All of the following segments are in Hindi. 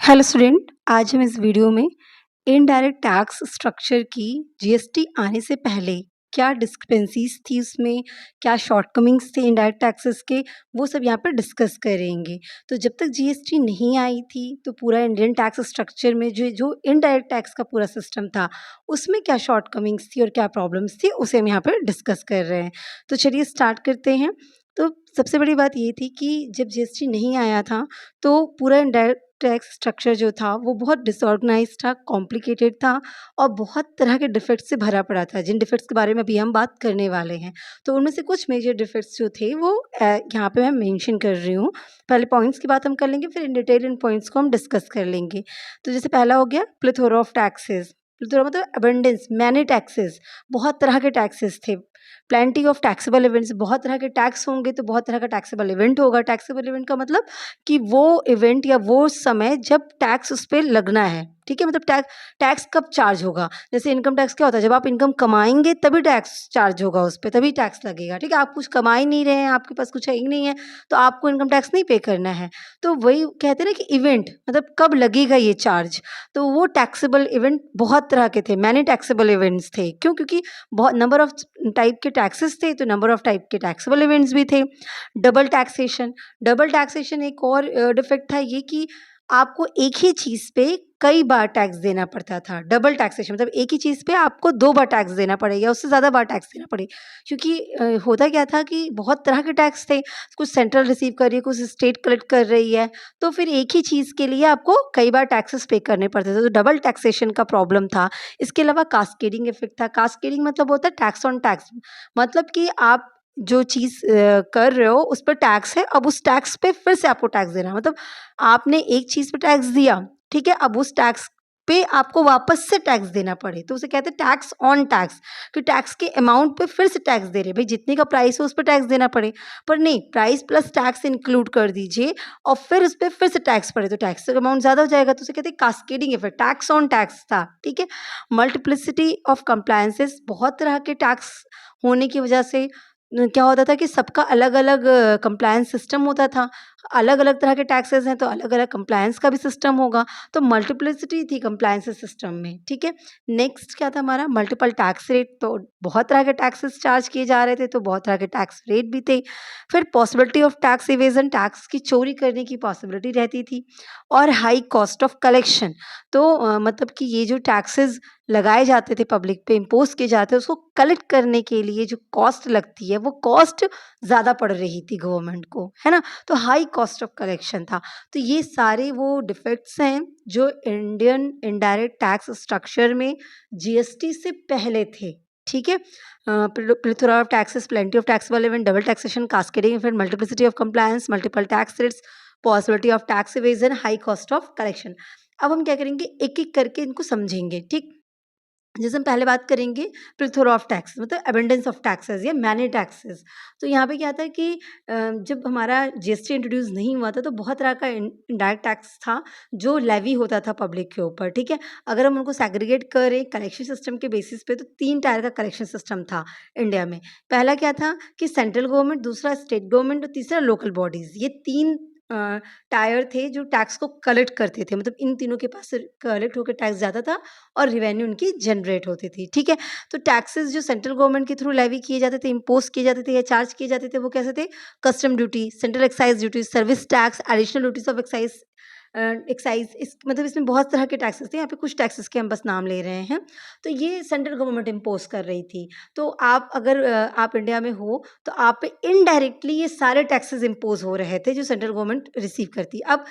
हेलो स्टूडेंट, आज हम इस वीडियो में इनडायरेक्ट टैक्स स्ट्रक्चर की जीएसटी आने से पहले क्या डिस्क्रिपेंसीज थी उसमें, क्या शॉर्टकमिंग्स थे इनडायरेक्ट टैक्सेस के, वो सब यहाँ पर डिस्कस करेंगे। तो जब तक जीएसटी नहीं आई थी तो पूरा इंडियन टैक्स स्ट्रक्चर में जो जो इनडायरेक्ट टैक्स का पूरा सिस्टम था उसमें क्या शॉर्टकमिंग्स थी और क्या प्रॉब्लम्स थी उसे हम यहाँ पर डिस्कस कर रहे हैं। तो चलिए स्टार्ट करते हैं। तो सबसे बड़ी बात ये थी कि जब जीएसटी नहीं आया था तो पूरा इनडायरेक्ट टैक्स स्ट्रक्चर जो था वो बहुत डिसऑर्गेनाइज़ था, कॉम्प्लिकेटेड था और बहुत तरह के डिफेक्ट्स से भरा पड़ा था, जिन डिफेक्ट्स के बारे में अभी हम बात करने वाले हैं। तो उनमें से कुछ मेजर डिफेक्ट्स जो थे वो यहाँ पे मैं मेंशन कर रही हूँ। पहले पॉइंट्स की बात हम कर लेंगे, फिर इन डिटेल इन पॉइंट्स को हम डिस्कस कर लेंगे। तो जैसे पहला हो गया प्लेथोरा ऑफ टैक्सेस। प्लेथोरा मतलब अबंडेंस, मैनी टैक्सेस, बहुत तरह के टैक्सेस थे। प्लेंटी ऑफ टैक्सेबल इवेंट्स, बहुत तरह के टैक्स होंगे तो बहुत तरह का टैक्सेबल इवेंट होगा। टैक्सेबल इवेंट का मतलब कि वो इवेंट या वो समय जब टैक्स उस पे लगना है, ठीक है। मतलब टैक्स कब चार्ज होगा। जैसे इनकम टैक्स क्या होता है, जब आप इनकम कमाएंगे तभी टैक्स चार्ज होगा उस पे, तभी टैक्स लगेगा, ठीक है। आप कुछ कमा ही नहीं रहे हैं, आपके पास कुछ है ही नहीं है, तो आपको इनकम टैक्स नहीं पे करना है। तो वही कहते हैं ना कि इवेंट मतलब कब लगेगा ये चार्ज। तो वो टैक्सेबल इवेंट बहुत तरह के थे, मैनी टैक्सेबल इवेंट्स थे। क्यों? क्योंकि बहुत नंबर ऑफ टाइप के टैक्सेस थे तो नंबर ऑफ टाइप के टैक्सेबल इवेंट्स भी थे। डबल टैक्सेशन, डबल टैक्सेशन एक और डिफेक्ट था ये कि आपको एक ही चीज़ पे कई बार टैक्स देना पड़ता था। डबल टैक्सेशन मतलब एक ही चीज़ पे आपको 2 बार टैक्स देना पड़े या उससे ज़्यादा बार टैक्स देना पड़े। क्योंकि होता क्या था कि बहुत तरह के टैक्स थे, कुछ सेंट्रल रिसीव कर रही है, कुछ स्टेट कलेक्ट कर रही है, तो फिर एक ही चीज़ के लिए आपको कई बार टैक्सेस पे करने पड़ते थे, तो डबल टैक्सेशन का प्रॉब्लम था। इसके अलावा कास्केडिंग इफेक्ट था। कास्केडिंग मतलब होता है टैक्स ऑन टैक्स, मतलब कि आप जो चीज़ कर रहे हो उस पर टैक्स है, अब उस टैक्स पे फिर से आपको टैक्स देना है। मतलब आपने एक चीज़ पे टैक्स दिया, ठीक है, अब उस टैक्स पे आपको वापस से टैक्स देना पड़े तो उसे कहते हैं टैक्स ऑन टैक्स, कि टैक्स के अमाउंट पे फिर से टैक्स दे रहे हैं। भाई जितने का प्राइस है उस पे टैक्स देना पड़े, पर नहीं, प्राइस प्लस टैक्स इंक्लूड कर दीजिए और फिर उस पे फिर से टैक्स पड़े तो टैक्स का अमाउंट ज़्यादा हो जाएगा, तो उसे कहते हैं cascading effect. Tax on tax था, ठीक है। मल्टीप्लिसिटी ऑफ कंप्लायंसेस, बहुत तरह के टैक्स होने की वजह से क्या होता था कि सबका अलग-अलग कंप्लायंस सिस्टम होता था। अलग-अलग तरह के टैक्सेस हैं तो अलग-अलग कंप्लायंस का भी सिस्टम होगा, तो मल्टीप्लिसिटी थी कंप्लायंस सिस्टम में, ठीक है। नेक्स्ट क्या था हमारा मल्टीपल टैक्स रेट, तो बहुत तरह के टैक्सेस चार्ज किए जा रहे थे तो बहुत तरह के टैक्स रेट भी थे। फिर पॉसिबिलिटी ऑफ टैक्स इवेज़न, टैक्स की चोरी करने की पॉसिबिलिटी रहती थी। और हाई कॉस्ट ऑफ कलेक्शन, तो मतलब कि ये जो टैक्सेस लगाए जाते थे पब्लिक पे, इम्पोज़ किए जाते हैं, उसको कलेक्ट करने के लिए जो कॉस्ट लगती है वो कॉस्ट ज़्यादा पड़ रही थी गवर्नमेंट को, है ना? तो हाई कॉस्ट ऑफ कलेक्शन था। तो ये सारे वो डिफेक्ट्स हैं जो इंडियन इनडायरेक्ट टैक्स स्ट्रक्चर में जीएसटी से पहले थे, ठीक है। Plethora of taxes, plenty of taxable event, double taxation, cascading effect, multiplicity of compliance, multiple tax rates, possibility of tax evasion, high cost of collection. अब हम क्या करेंगे, एक-एक करके इनको समझेंगे, ठीक? जैसे हम पहले बात करेंगे प्लिथोरा ऑफ टैक्स मतलब एबंडेंस ऑफ टैक्सेस या मैनी टैक्सेस। तो यहाँ पे क्या था कि जब हमारा जीएसटी इंट्रोड्यूस नहीं हुआ था तो बहुत तरह का इनडायरेक्ट टैक्स था जो लेवी होता था पब्लिक के ऊपर, ठीक है। अगर हम उनको सेग्रीगेट करें कलेक्शन सिस्टम के बेसिस पे तो 3 टायर का कलेक्शन सिस्टम था इंडिया में। पहला क्या था कि सेंट्रल गवर्नमेंट, दूसरा स्टेट गवर्नमेंट और तीसरा लोकल बॉडीज़, ये 3 टायर थे जो टैक्स को कलेक्ट करते थे। मतलब इन तीनों के पास से कलेक्ट होकर टैक्स जाता था और रेवेन्यू उनकी जनरेट होती थी, ठीक है। तो टैक्सेस जो सेंट्रल गवर्नमेंट के थ्रू लेवी किए जाते थे, इम्पोज़ किए जाते थे या चार्ज किए जाते थे, वो कैसे थे? Custom duty, central excise duty, service tax, additional duties of excise, excise, इस मतलब इसमें बहुत तरह के टैक्सेस थे। यहाँ पे कुछ टैक्सेस के हम बस नाम ले रहे हैं। तो ये सेंट्रल गवर्नमेंट इम्पोज़ कर रही थी। तो आप अगर आप इंडिया में हो तो आप पे इनडायरेक्टली ये सारे टैक्सेस इम्पोज़ हो रहे थे जो सेंट्रल गवर्नमेंट रिसीव करती है। अब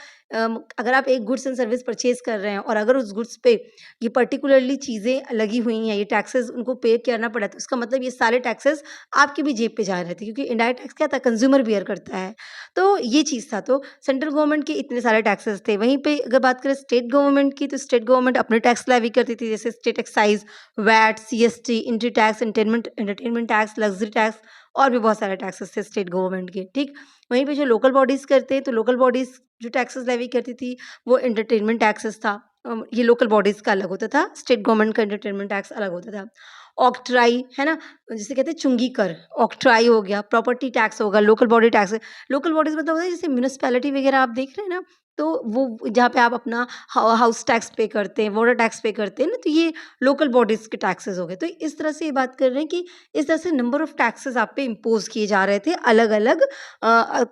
अगर आप एक गुड्स एंड सर्विस परचेज़ कर रहे हैं और अगर उस गुड्स पे ये पर्टिकुलरली चीज़ें लगी हुई हैं, ये टैक्सेस उनको पे करना पड़ा, तो इसका मतलब ये सारे टैक्सेस आपकी भी जेब पे जा रहे थे, क्योंकि इनडायरेक्ट टैक्स क्या था? कंज़्यूमर बियर करता है। तो ये चीज़ था, तो सेंट्रल गवर्नमेंट के इतने सारे टैक्सेस थे। वहीं पे अगर बात करें स्टेट गवर्नमेंट की, तो स्टेट गवर्नमेंट अपने टैक्स लेवी करती थी, जैसे state excise, VAT, CST, entry tax, entertainment tax, luxury tax और भी बहुत सारे टैक्सेस थे स्टेट गवर्नमेंट के, ठीक। वहीं पे जो लोकल बॉडीज़ करते हैं, तो लोकल बॉडीज़ जो टैक्सेस लेवी करती थी, वो एंटरटेनमेंट टैक्सेस था। ये लोकल बॉडीज़ का अलग होता था, स्टेट गवर्नमेंट का एंटरटेनमेंट टैक्स अलग होता था। ऑक्ट्राई, है ना? जिसे कहते हैं चुंगी कर, ऑक्ट्राई हो गया, प्रॉपर्टी टैक्स होगा, local body tax. Local bodies मतलब होता है जैसे म्युनिसिपैलिटी वगैरह आप देख रहे हैं ना, तो वो जहाँ पे आप अपना हाउस टैक्स पे करते हैं, वाटर टैक्स पे करते हैं ना, तो ये लोकल बॉडीज़ के टैक्सेस हो गए। तो इस तरह से ये बात कर रहे हैं कि इस तरह से नंबर ऑफ टैक्सेस आप पे इम्पोज़ किए जा रहे थे अलग-अलग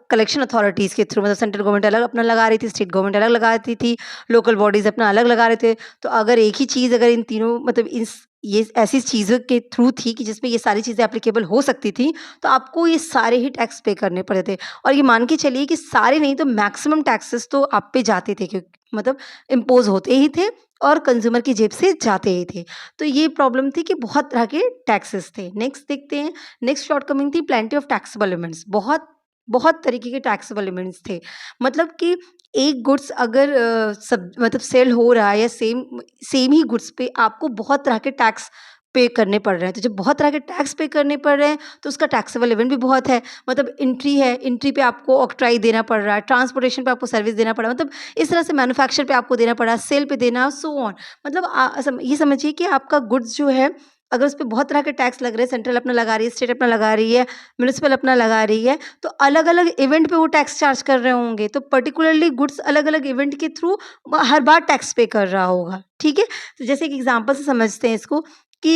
कलेक्शन अथॉरिटीज़ के थ्रू। मतलब सेंट्रल गवर्नमेंट अलग अपना लगा रही थी, स्टेट गवर्नमेंट अलग लगाती थी, लोकल बॉडीज़ अपना अलग लगा रहे थे। तो अगर एक ही चीज़ अगर इन तीनों मतलब इस ये ऐसी चीज़ों के थ्रू थी कि जिसमें ये सारी चीज़ें एप्लीकेबल हो सकती थी, तो आपको ये सारे ही टैक्स पे करने पड़ते थे। और ये मान के चलिए कि सारे नहीं तो मैक्सिमम टैक्सेस तो आप पे जाते थे, मतलब इम्पोज़ होते ही थे और कंज़्यूमर की जेब से जाते ही थे। तो ये प्रॉब्लम थी कि बहुत तरह के टैक्सेस थे। नेक्स्ट देखते हैं, नेक्स्ट शॉर्टकमिंग थी प्लेंटी ऑफ टैक्सेबल एलिमेंट्स। बहुत बहुत तरीके के टैक्सेबल एलिमेंट्स थे। मतलब कि एक गुड्स अगर सब मतलब सेल हो रहा है या सेम सेम ही गुड्स पे आपको बहुत तरह के टैक्स पे करने पड़ रहे हैं। तो जब बहुत तरह के टैक्स पे करने पड़ रहे हैं, तो उसका टैक्सेबल इवेंट भी बहुत है। मतलब एंट्री है, एंट्री पे आपको ऑक्ट्राई देना पड़ रहा है, ट्रांसपोर्टेशन पे आपको सर्विस देना पड़ रहा है। मतलब इस तरह से मैन्युफैक्चर पे आपको देना पड़ रहा है, सेल पे देना, सो ऑन। मतलब ये समझिए कि आपका गुड्स जो है, अगर उस पे बहुत तरह के टैक्स लग रहे हैं, सेंट्रल अपना लगा रही है, स्टेट अपना लगा रही है, म्युनिसिपल अपना लगा रही है, तो अलग-अलग इवेंट पे वो टैक्स चार्ज कर रहे होंगे। तो पर्टिकुलरली गुड्स अलग-अलग इवेंट के थ्रू हर बार टैक्स पे कर रहा होगा, ठीक है? तो जैसे एक एग्ज़ाम्पल से समझते हैं इसको कि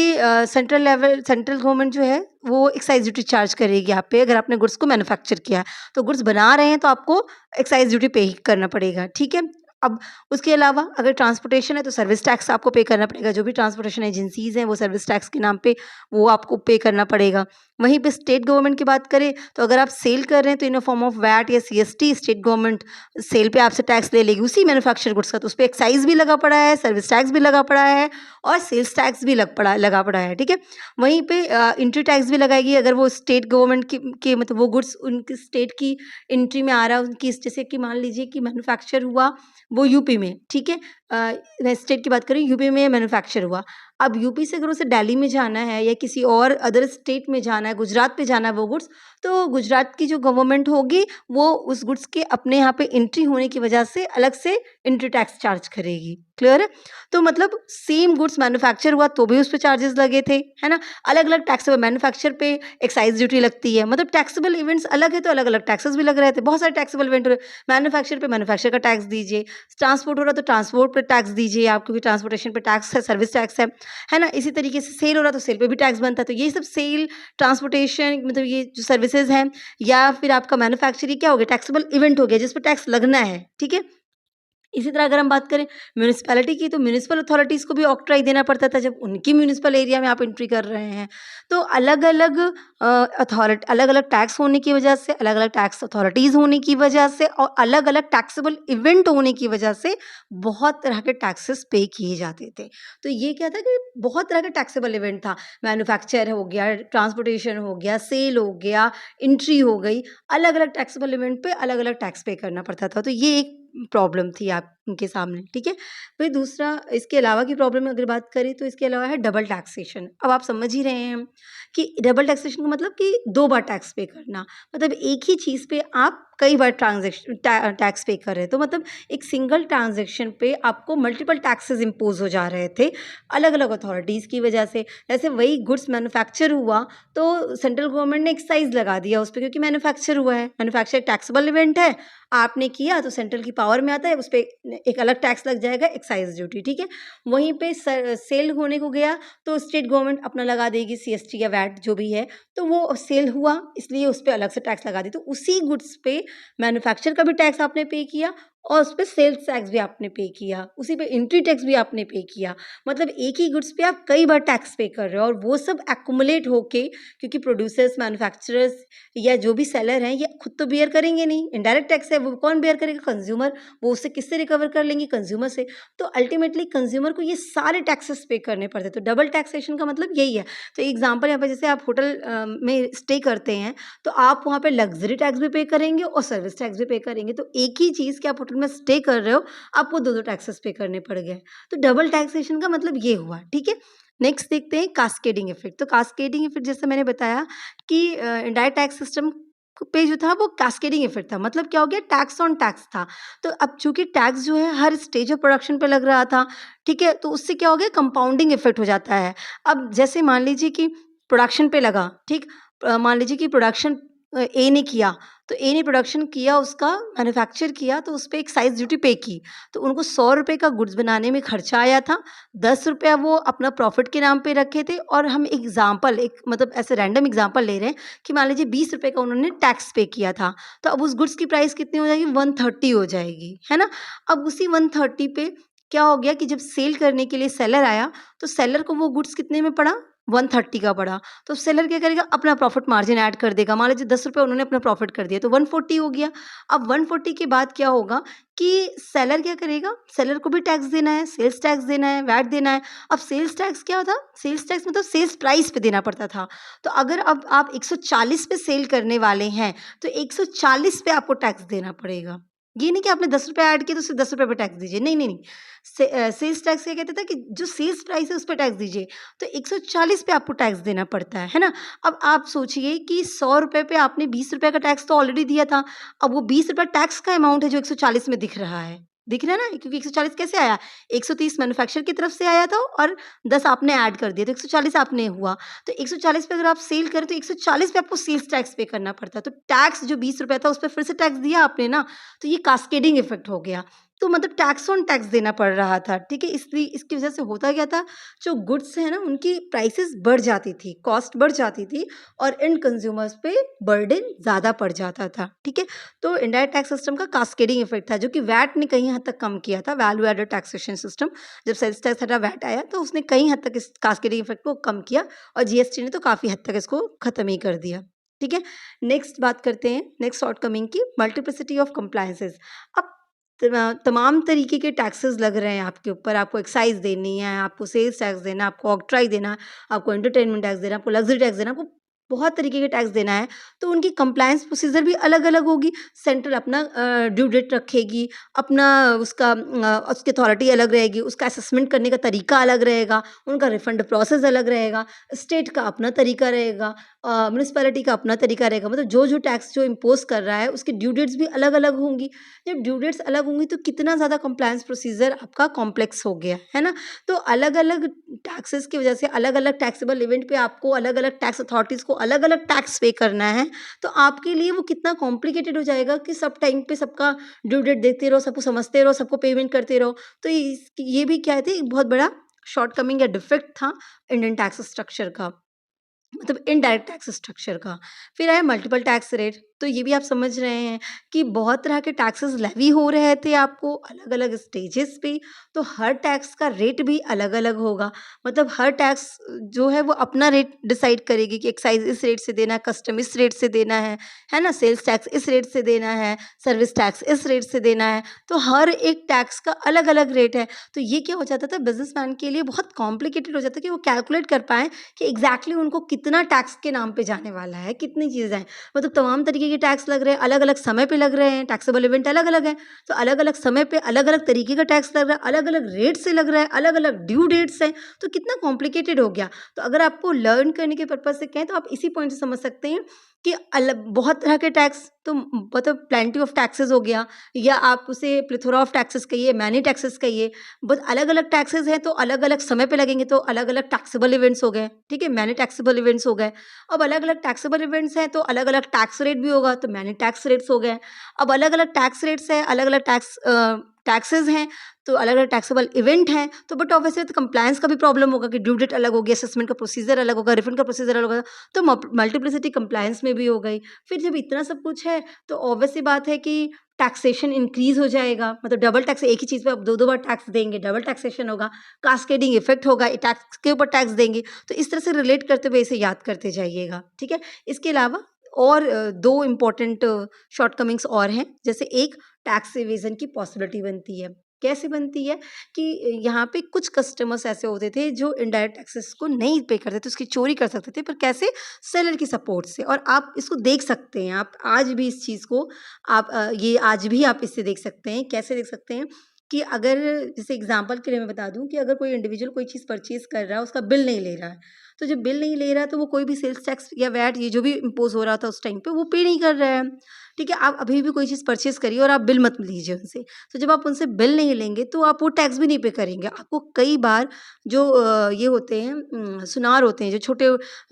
सेंट्रल गवर्नमेंट जो है, वो एक्साइज़ ड्यूटी चार्ज करेगी आप पे अगर आपने गुड्स को मैन्युफैक्चर किया है। तो गुड्स बना रहे हैं तो आपको एक्साइज़ ड्यूटी पे ही करना पड़ेगा, ठीक है? अब उसके अलावा अगर ट्रांसपोर्टेशन है तो सर्विस टैक्स आपको पे करना पड़ेगा। जो भी ट्रांसपोर्टेशन एजेंसीज़ हैं, वो सर्विस टैक्स के नाम पे वो आपको पे करना पड़ेगा। वहीं पे स्टेट गवर्नमेंट की बात करें, तो अगर आप सेल कर रहे हैं तो इन अ फॉर्म ऑफ वैट या सीएसटी स्टेट गवर्नमेंट सेल पे आपसे टैक्स ले लेगी उसी मैन्युफैक्चर्ड गुड्स का। तो उसपे एक्साइज़ भी लगा पड़ा है, सर्विस टैक्स भी लगा पड़ा है और सेल्स टैक्स भी लगा पड़ा है, ठीक है? वहीं पे एंट्री टैक्स भी लगाएगी अगर वो स्टेट गवर्नमेंट के मतलब वो गुड्स उनकी स्टेट की एंट्री में आ रहा है, उनकी जैसे कि मान लीजिए कि मैन्युफैक्चर हुआ वो यूपी में, ठीक है? मैं स्टेट की बात कर रही हूँ, यूपी में मैन्युफैक्चर हुआ। अब यूपी से अगर उसे दिल्ली में जाना है या किसी और अदर स्टेट में जाना है, गुजरात पे जाना है वो गुड्स, तो गुजरात की जो गवर्नमेंट होगी, वो उस गुड्स के अपने यहाँ पे एंट्री होने की वजह से अलग से एंट्री टैक्स चार्ज करेगी। क्लियर है? तो मतलब सेम गुड्स मैन्युफैक्चर हुआ तो भी उस पे चार्जेस लगे थे, है ना? अलग-अलग टैक्सेबल मैन्युफैक्चर पे एक्साइज़ ड्यूटी लगती है। मतलब टैक्सेबल इवेंट्स अलग है तो अलग-अलग टैक्सेस भी लग रहे थे। बहुत सारे टैक्सेबल इवेंट हो रहे, मैन्युफैक्चर पे मैन्युफैक्चर का टैक्स दीजिए, ट्रांसपोर्ट हो रहा है तो ट्रांसपोर्ट पे टैक्स दीजिए आप, क्योंकि ट्रांसपोर्टेशन पे टैक्स है, सर्विस टैक्स है ना? इसी तरीके से सेल हो रहा है तो सेल पे भी टैक्स बनता है। तो ये सब सेल, ट्रांसपोर्टेशन मतलब ये जो सर्विसेज़ हैं या फिर आपका मैन्युफैक्चर, ये क्या हो गया? टैक्सेबल इवेंट हो गया जिस पे टैक्स लगना है, ठीक है? इसी तरह अगर हम बात करें म्युनिसिपैलिटी की, तो म्युनिसिपल अथॉरिटीज़ को भी ऑक्ट्राई देना पड़ता था जब उनकी म्युनिसिपल एरिया में आप एंट्री कर रहे हैं। तो अलग-अलग अलग-अलग टैक्स होने की वजह से, अलग-अलग टैक्स अथॉरिटीज़ होने की वजह से और अलग-अलग टैक्सेबल इवेंट होने की वजह से बहुत तरह के टैक्सेस पे किए जाते थे। तो ये क्या था कि बहुत तरह का टैक्सेबल इवेंट था। मैन्युफैक्चर हो गया, ट्रांसपोर्टेशन हो गया, सेल हो गया, एंट्री हो गई। अलग-अलग टैक्सेबल इवेंट पे अलग-अलग टैक्स पे करना पड़ता था। तो ये एक प्रॉब्लम थी आप उनके सामने, ठीक है? फिर दूसरा इसके अलावा की प्रॉब्लम अगर बात करें तो इसके अलावा है डबल टैक्सेशन। अब आप समझ ही रहे हैं कि डबल टैक्सेशन का मतलब कि 2 बार टैक्स पे करना। मतलब एक ही चीज़ पे आप कई बार टैक्स पे कर रहे हैं। तो मतलब एक सिंगल ट्रांज़ैक्शन पे आपको मल्टीपल टैक्सेस इम्पोज़ हो जा रहे थे, अलग-अलग अथॉरिटीज़ की वजह से। जैसे वही गुड्स मैन्युफैक्चर हुआ, तो सेंट्रल गवर्नमेंट ने एक्साइज़ लगा दिया उस पे क्योंकि मैन्युफैक्चर हुआ है। मैन्युफैक्चर टैक्सेबल इवेंट है, आपने किया तो सेंट्रल की पावर में आता है, उस पे एक अलग टैक्स लग जाएगा एक्साइज़ ड्यूटी, ठीक है? वहीं पे सेल होने को गया तो स्टेट गवर्नमेंट अपना लगा देगी सीएसटी या वैट जो भी है, तो वो सेल हुआ इसलिए उस पे अलग से टैक्स लगा दी। तो उसी गुड्स पे मैन्युफैक्चर का भी टैक्स आपने पे किया और उस पे सेल्स टैक्स भी आपने पे किया, उसी पे एंट्री टैक्स भी आपने पे किया। मतलब एक ही गुड्स पे आप कई बार टैक्स पे कर रहे हो और वो सब एक्युमुलेट होके, क्योंकि प्रोड्यूसर्स, मैन्युफैक्चरर्स या जो भी सेलर हैं, ये खुद तो बेयर करेंगे नहीं, इनडायरेक्ट टैक्स है, वो कौन बेयर करेगा? कंज्यूमर। वो उससे किससे रिकवर कर लेंगे? कंज्यूमर से। तो अल्टीमेटली कंज्यूमर को ये सारे टैक्सेस पे करने पड़ते हैं। तो डबल टैक्सेशन का मतलब यही है। तो एग्जांपल यहाँ पे जैसे आप होटल में स्टे करते हैं, तो आप वहाँ पे लग्ज़री टैक्स भी पे करेंगे और सर्विस टैक्स भी पे करेंगे। तो एक ही चीज़ कि आप होटल में स्टे कर रहे हो, आपको 2-2 टैक्सेस पे करने पड़ गए। तो डबल टैक्सेशन का मतलब ये हुआ, ठीक है? नेक्स्ट देखते हैं कास्केडिंग इफ़ेक्ट। तो कास्केडिंग इफ़ेक्ट जैसे मैंने बताया कि इनडायरेक्ट टैक्स सिस्टम पे जो था वो कैस्केडिंग इफेक्ट था। मतलब क्या हो गया, टैक्स ऑन टैक्स था। तो अब चूंकि टैक्स जो है हर स्टेज ऑफ प्रोडक्शन पे लग रहा था, ठीक है, तो उससे क्या हो गया, कंपाउंडिंग इफेक्ट हो जाता है। अब जैसे मान लीजिए कि प्रोडक्शन पे लगा, ठीक, मान लीजिए कि प्रोडक्शन ए ने किया, तो ए ने प्रोडक्शन किया, उसका मैन्युफैक्चर किया, तो उस पे एक्साइज़ ड्यूटी पे की। तो उनको ₹100 का गुड्स बनाने में खर्चा आया था, ₹10 वो अपना प्रॉफ़िट के नाम पे रखे थे, और हम एग्ज़ाम्पल, एक मतलब ऐसे रैंडम एग्ज़ाम्पल ले रहे हैं कि मान लीजिए ₹20 का उन्होंने टैक्स पे किया था, तो अब उस गुड्स की प्राइस कितनी हो जाएगी, 130 हो जाएगी, है ना? अब उसी 130 पे क्या हो गया कि जब सेल करने के लिए सेलर आया, तो सेलर को वो गुड्स कितने में पड़ा, 130 का पड़ा। तो सेलर क्या करेगा, अपना प्रॉफिट मार्जिन ऐड कर देगा। मान लीजिए ₹10 उन्होंने अपना प्रॉफिट कर दिया, तो 140 हो गया। अब 140 के बाद क्या होगा कि सेलर क्या करेगा, सेलर को भी टैक्स देना है, सेल्स टैक्स देना है, वैट देना है। अब सेल्स टैक्स क्या था, सेल्स टैक्स मतलब सेल्स प्राइस पे देना पड़ता था। तो अगर अब आप 140 पे सेल करने वाले हैं, तो 140 पे आपको टैक्स देना पड़ेगा। ये नहीं कि आपने ₹10 ऐड किए तो सिर्फ ₹10 पे टैक्स दीजिए, नहीं, नहीं, नहीं। सेल्स टैक्स क्या कहते थे कि जो सेल्स प्राइस है उस पे टैक्स दीजिए। तो 140 पे आपको टैक्स देना पड़ता है ना? अब आप सोचिए कि ₹100 पे आपने ₹20 का टैक्स तो ऑलरेडी दिया था। अब वो ₹20 टैक्स का अमाउंट है जो 140 में दिख रहा है। दिख रहा है ना? क्योंकि 140 कैसे आया? 130 मैन्युफैक्चरर की तरफ से आया था और 10 आपने ऐड कर दिए, तो 140 आपने हुआ। तो 140 पे अगर आप सेल करें तो 140 पे आपको सेल्स टैक्स पे करना पड़ता है। तो टैक्स जो ₹20 था उस पे फिर से टैक्स दिया आपने ना, तो ये कास्केडिंग इफेक्ट हो गया। तो मतलब टैक्स ऑन टैक्स देना पड़ रहा था, ठीक है? इसलिए इसकी वजह से होता क्या था, जो गुड्स है ना उनकी प्राइसेस बढ़ जाती थी, कॉस्ट बढ़ जाती थी, और एंड कंज्यूमर्स पे बर्डन ज़्यादा पड़ जाता था, ठीक है? तो इनडायरेक्ट टैक्स सिस्टम का कास्केडिंग इफेक्ट था, जो कि वैट ने कहीं हद तक कम किया था, वैल्यू एडेड टैक्सेशन सिस्टम। जब सेल्स टैक्स हटा, वैट आया, तो उसने कहीं हद तक इस कास्केडिंग इफेक्ट को कम किया, और जीएसटी ने तो काफ़ी हद तक इसको खत्म ही कर दिया, ठीक है? नेक्स्ट बात करते हैं, नेक्स्ट शॉर्टकमिंग की, मल्टीप्लिसिटी ऑफ कंप्लायंसेस। अब तमाम तरीके के टैक्सेस लग रहे हैं आपके ऊपर, आपको एक्साइज़ देनी है, आपको सेल्स टैक्स देना है, आपको ऑक्ट्राई देना है, आपको एंटरटेनमेंट टैक्स देना है, आपको लग्ज़री टैक्स देना है, आपको बहुत तरीके के टैक्स देना है, तो उनकी कंप्लायंस प्रोसीजर भी अलग-अलग होगी। सेंट्रल अपना ड्यू डेट रखेगी, अपना उसका उसकी अथॉरिटी अलग रहेगी, उसका असेसमेंट करने का तरीका अलग रहेगा, उनका रिफंड प्रोसेस अलग रहेगा, स्टेट का अपना तरीका रहेगा, म्युनिसिपैलिटी का अपना तरीका रहेगा। मतलब जो-जो टैक्स जो इम्पोज़ कर रहा है, उसकी ड्यू डेट्स भी अलग-अलग होंगी। जब ड्यू डेट्स अलग होंगी तो कितना ज़्यादा कंप्लायंस प्रोसीजर आपका कॉम्प्लेक्स हो गया, है ना? तो अलग-अलग टैक्सेस की वजह से अलग-अलग टैक्सेबल इवेंट पे आपको अलग-अलग टैक्स अथॉरिटीज़ को अलग-अलग टैक्स पे करना है, तो आपके लिए वो कितना कॉम्प्लिकेटेड हो जाएगा कि सब टाइम पे सबका ड्यू डेट देखते रहो, सबको समझते रहो, सबको पेमेंट करते रहो। तो ये भी क्या थे, एक बहुत बड़ा शॉर्टकमिंग या डिफेक्ट था इंडियन टैक्स स्ट्रक्चर का। मतलब इनडायरेक्ट टैक्स स्ट्रक्चर का। फिर आया मल्टीपल टैक्स रेट, तो ये भी आप समझ रहे हैं कि बहुत तरह के टैक्सेस लेवी हो रहे थे आपको अलग-अलग स्टेजेस पे, तो हर टैक्स का रेट भी अलग-अलग होगा। मतलब हर टैक्स जो है वो अपना रेट डिसाइड करेगी कि एक्साइज़ इस रेट से देना है, कस्टम इस रेट से देना है ना? सेल्स टैक्स इस रेट से देना है, सर्विस टैक्स इस रेट से देना है, तो हर एक टैक्स का अलग-अलग रेट है। तो ये क्या हो जाता था, बिज़नेसमैन के लिए बहुत कॉम्प्लिकेटेड हो जाता है कि वो कैलकुलेट कर पाएँ कि एग्ज़ैक्टली उनको कितना टैक्स के नाम पे जाने वाला है, कितनी चीज़ें हैं। मतलब तमाम तरीके के टैक्स लग रहे हैं, अलग-अलग समय पे लग रहे हैं, टैक्सेबल इवेंट अलग-अलग है। तो अलग-अलग समय पे अलग-अलग तरीके का टैक्स लग रहा है, अलग-अलग रेट से लग रहा है, अलग-अलग ड्यू डेट्स हैं, तो कितना कॉम्प्लिकेटेड हो गया। तो अगर आपको लर्न करने के पर्पज़ से कहें तो आप इसी पॉइंट से समझ सकते हैं कि बहुत तरह के टैक्स, तो मतलब प्लेंटी ऑफ टैक्सेस हो गया, या आप उसे प्लिथोरा ऑफ टैक्सेस कहिए, मैनी टैक्सेस कहिए। बस अलग-अलग टैक्सेस हैं तो अलग-अलग समय पे लगेंगे, तो अलग-अलग टैक्सेबल इवेंट्स हो गए, ठीक है? मैनी टैक्सेबल इवेंट्स हो गए। अब अलग-अलग टैक्सेबल इवेंट्स हैं तो अलग-अलग टैक्स रेट भी होगा, तो मैनी टैक्स रेट्स हो गए। अब अलग-अलग टैक्स रेट्स हैं, अलग-अलग टैक्सेस हैं, तो अलग-अलग टैक्सेबल इवेंट हैं, तो बट ऑब्वियसली तो कंप्लायंस का भी प्रॉब्लम होगा कि ड्यू डेट अलग होगी, असेसमेंट का प्रोसीजर अलग होगा, रिफंड का प्रोसीजर अलग होगा, तो मल्टीप्लिसिटी कंप्लायंस में भी हो गई। फिर जब इतना सब कुछ है तो ऑब्वियस सी बात है कि टैक्सेशन इंक्रीज़ हो जाएगा, मतलब डबल टैक्स, एक ही चीज़ पे आप 2-2 बार टैक्स देंगे, डबल टैक्सेशन होगा, कास्केडिंग इफ़ेक्ट होगा, टैक्स के ऊपर टैक्स देंगे। तो इस तरह से रिलेट करते हुए इसे याद करते जाइएगा, ठीक है? इसके अलावा और 2 इम्पोर्टेंट शॉर्टकमिंग्स और हैं, जैसे एक टैक्स इवेज़न की पॉसिबिलिटी बनती है। कैसे बनती है कि यहाँ पे कुछ कस्टमर्स ऐसे होते थे जो इनडायरेक्ट टैक्सेस को नहीं पे करते थे, उसकी चोरी कर सकते थे, पर कैसे? सेलर की सपोर्ट से। और आप इसको देख सकते हैं, आप आज भी इस चीज़ को आप ये आज भी आप इससे देख सकते हैं। कैसे देख सकते हैं कि अगर जैसे एग्ज़ाम्पल के लिए मैं बता दूँ कि अगर कोई इंडिविजुअल कोई चीज़ परचेज़ कर रहा है, उसका बिल नहीं ले रहा है, तो जब बिल नहीं ले रहा तो वो कोई भी सेल्स टैक्स या वैट ये जो भी इम्पोज़ हो रहा था उस टाइम पे वो पे नहीं कर रहा है। ठीक है, आप अभी भी कोई चीज़ परचेज़ करिए और आप बिल मत लीजिए उनसे। तो जब आप उनसे बिल नहीं लेंगे तो आप वो टैक्स भी नहीं पे करेंगे। आपको कई बार जो ये होते हैं सुनार होते हैं जो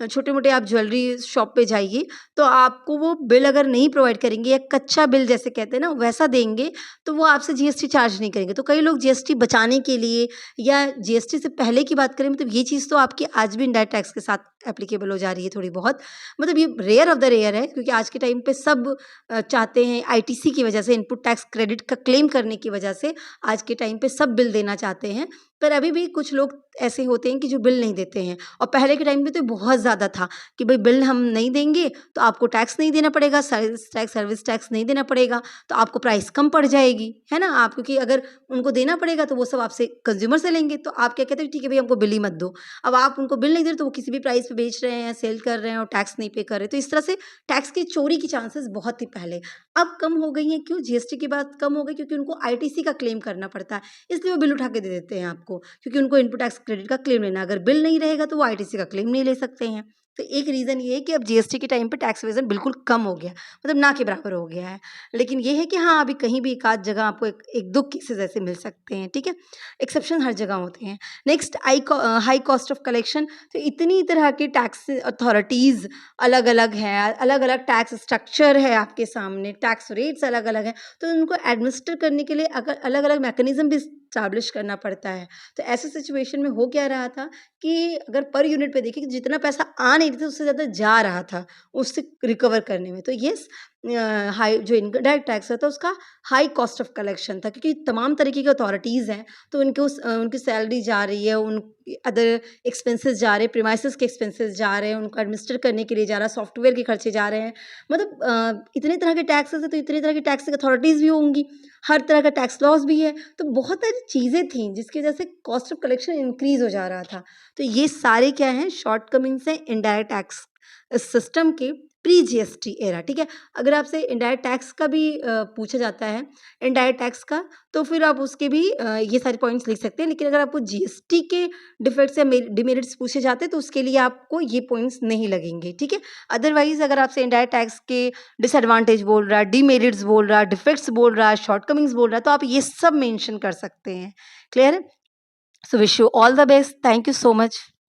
छोटे-मोटे आप ज्वेलरी शॉप पे जाइए तो आपको वो बिल अगर नहीं प्रोवाइड करेंगे या कच्चा बिल जैसे कहते हैं ना वैसा देंगे तो वो आपसे जीएसटी चार्ज नहीं करेंगे। तो कई लोग जीएसटी बचाने के लिए या जीएसटी से पहले की बात करें मतलब ये चीज़ तो आपकी आज भी इनडायरेक्ट टैक्स के साथ एप्लीकेबल हो जा रही है थोड़ी बहुत। मतलब ये रेयर ऑफ द रेयर है क्योंकि आज के टाइम पे सब चाहते हैं आईटीसी की वजह से इनपुट टैक्स क्रेडिट का क्लेम करने की वजह से आज के टाइम पे सब बिल देना चाहते हैं। पर अभी भी कुछ लोग ऐसे होते हैं कि जो बिल नहीं देते हैं और पहले के टाइम पे तो बहुत ज़्यादा था कि भाई बिल हम नहीं देंगे तो आपको टैक्स नहीं देना पड़ेगा, सर्विस टैक्स नहीं देना पड़ेगा, तो आपको प्राइस कम पड़ जाएगी, है ना? आप क्योंकि अगर उनको देना पड़ेगा तो वो सब आपसे कंज़्यूमर से लेंगे, तो आप क्या कहते हैं ठीक है भई हमको बिल ही मत दो। अब आप उनको बिल नहीं दे रहे तो वो किसी भी प्राइस पे बेच रहे हैं, सेल कर रहे हैं और टैक्स नहीं पे कर रहे। तो इस तरह से टैक्स की चोरी की चांसेस बहुत ही पहले, अब कम हो गई हैं क्यों? जीएसटी के बाद कम हो गई क्योंकि उनको आईटीसी का क्लेम करना पड़ता है, इसलिए वो बिल उठा के दे देते हैं आपको क्योंकि उनको इनपुट टैक्स क्रेडिट का क्लेम लेना है। अगर बिल नहीं रहेगा तो वो आईटीसी का क्लेम नहीं ले सकते हैं। तो एक रीज़न ये है कि अब जीएसटी के टाइम पे टैक्स इवेज़न बिल्कुल कम हो गया, मतलब ना के बराबर हो गया है। लेकिन ये है कि हाँ, अभी कहीं भी एक आध जगह आपको एक 1-2 केसेज़ ऐसे मिल सकते हैं, ठीक है? एक्सेप्शन हर जगह होते हैं। Next high cost of collection, तो इतनी तरह के टैक्स अथॉरिटीज़ अलग-अलग हैं, अलग-अलग टैक्स स्ट्रक्चर है आपके सामने, टैक्स रेट्स अलग-अलग हैं, तो उनको एडमिनिस्टर करने के लिए अगर अलग-अलग मैकेनिज़्म भी एस्टैब्लिश करना पड़ता है। तो ऐसे सिचुएशन में हो क्या रहा था कि अगर पर यूनिट पे देखें कि जितना पैसा आ नहीं रहा था उससे ज़्यादा जा रहा था, उससे रिकवर करने में। तो येस हाई जो इनडायरेक्ट टैक्स होता है उसका हाई कॉस्ट ऑफ कलेक्शन था क्योंकि तमाम तरीके की अथॉरिटीज़ हैं, तो उनकी सैलरी जा रही है, उन अदर एक्सपेंसेस जा रहे हैं, प्रीमाइसेस के एक्सपेंसेस जा रहे हैं, उनको एडमिनिस्टर करने के लिए जा रहा है, सॉफ्टवेयर के खर्चे जा रहे हैं। मतलब इतने तरह के टैक्सेस हैं तो इतने तरह की टैक्स अथॉरिटीज़ भी होंगी, हर तरह का टैक्स लॉस भी है, तो बहुत सारी चीज़ें थीं जिसकी वजह से कॉस्ट ऑफ कलेक्शन इंक्रीज़ हो जा रहा था। तो ये सारे क्या हैं शॉर्टकमिंग्स हैं इनडायरेक्ट टैक्स सिस्टम के प्री जीएसटी एरा, ठीक है? अगर आपसे इनडायरेक्ट टैक्स का भी पूछा जाता है, इनडायरेक्ट टैक्स का, तो फिर आप उसके भी ये सारे पॉइंट्स लिख सकते हैं। लेकिन अगर आपको जीएसटी के डिफेक्ट्स या डिमेरिट्स पूछे जाते हैं तो उसके लिए आपको ये पॉइंट्स नहीं लगेंगे, ठीक है? अदरवाइज़ अगर आपसे इनडायरेक्ट टैक्स के डिसएडवांटेज बोल रहा है, डिमेरिट्स बोल रहा है, डिफेक्ट्स बोल रहा है, शॉर्टकमिंग्स बोल रहा है, तो आप ये सब मेंशन कर सकते हैं। क्लियर है? So wish you all the best. Thank you so much.